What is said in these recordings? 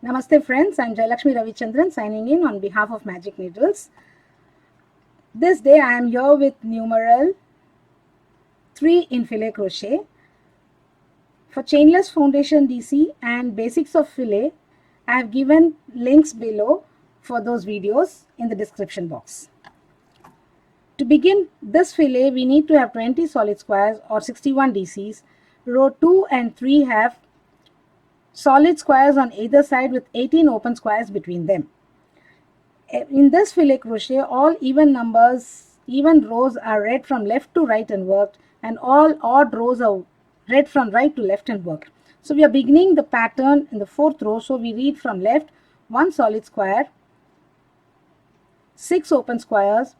Namaste friends, I am Jayalakshmi Ravichandran signing in on behalf of Magic Needles. This day I am here with numeral 3 in Filet Crochet. For chainless foundation DC and basics of filet, I have given links below for those videos in the description box. To begin this filet, we need to have 20 solid squares or 61 DCs. Row 2 and 3 have solid squares on either side with 18 open squares between them. In this filet crochet, all even rows are read from left to right and worked, and all odd rows are read from right to left and worked. So we are beginning the pattern in the 4th row. So we read from left 1 solid square, 6 open squares,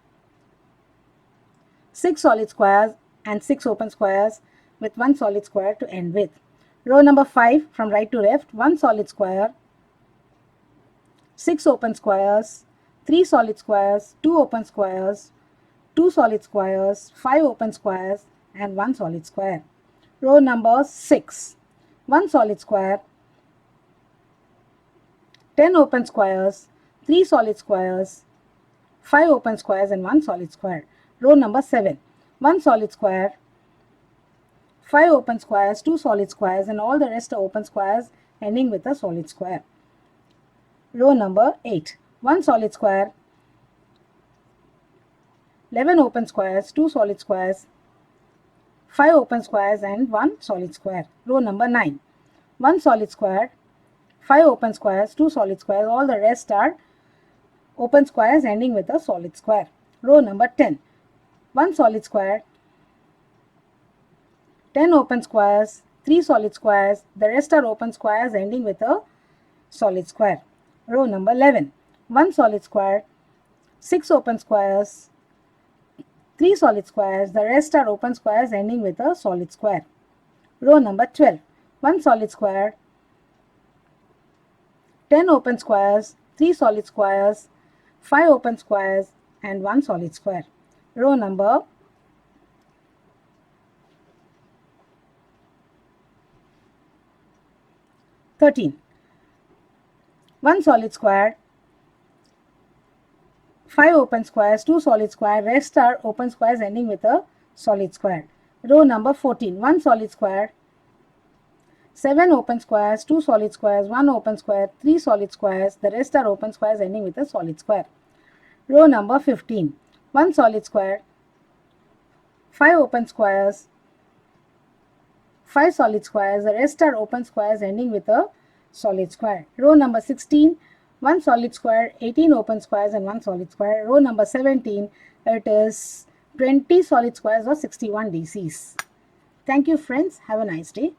6 solid squares and 6 open squares with 1 solid square to end with. Row number 5 from right to left, 1 solid square, 6 open squares, 3 solid squares, 2 open squares, 2 solid squares, 5 open squares and 1 solid square. Row number 6, 1 solid square, 10 open squares, 3 solid squares, 5 open squares and 1 solid square. Row number 7, 1 solid square, 5 open squares, 2 solid squares and all the rest are open squares ending with a solid square. Row number 8, 1 solid square, 11 open squares, 2 solid squares, 5 open squares and 1 solid square. Row number 9, 1 solid square, 5 open squares, 2 solid squares, all the rest are open squares ending with a solid square. Row number 10, 1 solid square, 10 open squares, 3 solid squares, the rest are open squares ending with a solid square. Row number 11, 1 solid square, 6 open squares, 3 solid squares, the rest are open squares ending with a solid square. Row number 12, 1 solid square, 10 open squares, 3 solid squares, 5 open squares and 1 solid square. Row number 13, 1 solid square, 5 open squares, 2 solid square, rest are open squares ending with a solid square. Row number 14, 1 solid square, 7 open squares, 2 solid squares, 1 open square, 3 solid squares, the rest are open squares ending with a solid square. Row number 15, 1 solid square, 5 open squares, 5 solid squares, the rest are open squares ending with a solid square. Row number 16, 1 solid square, 18 open squares and 1 solid square. Row number 17, it is 20 solid squares or 61 DCs. Thank you friends. Have a nice day.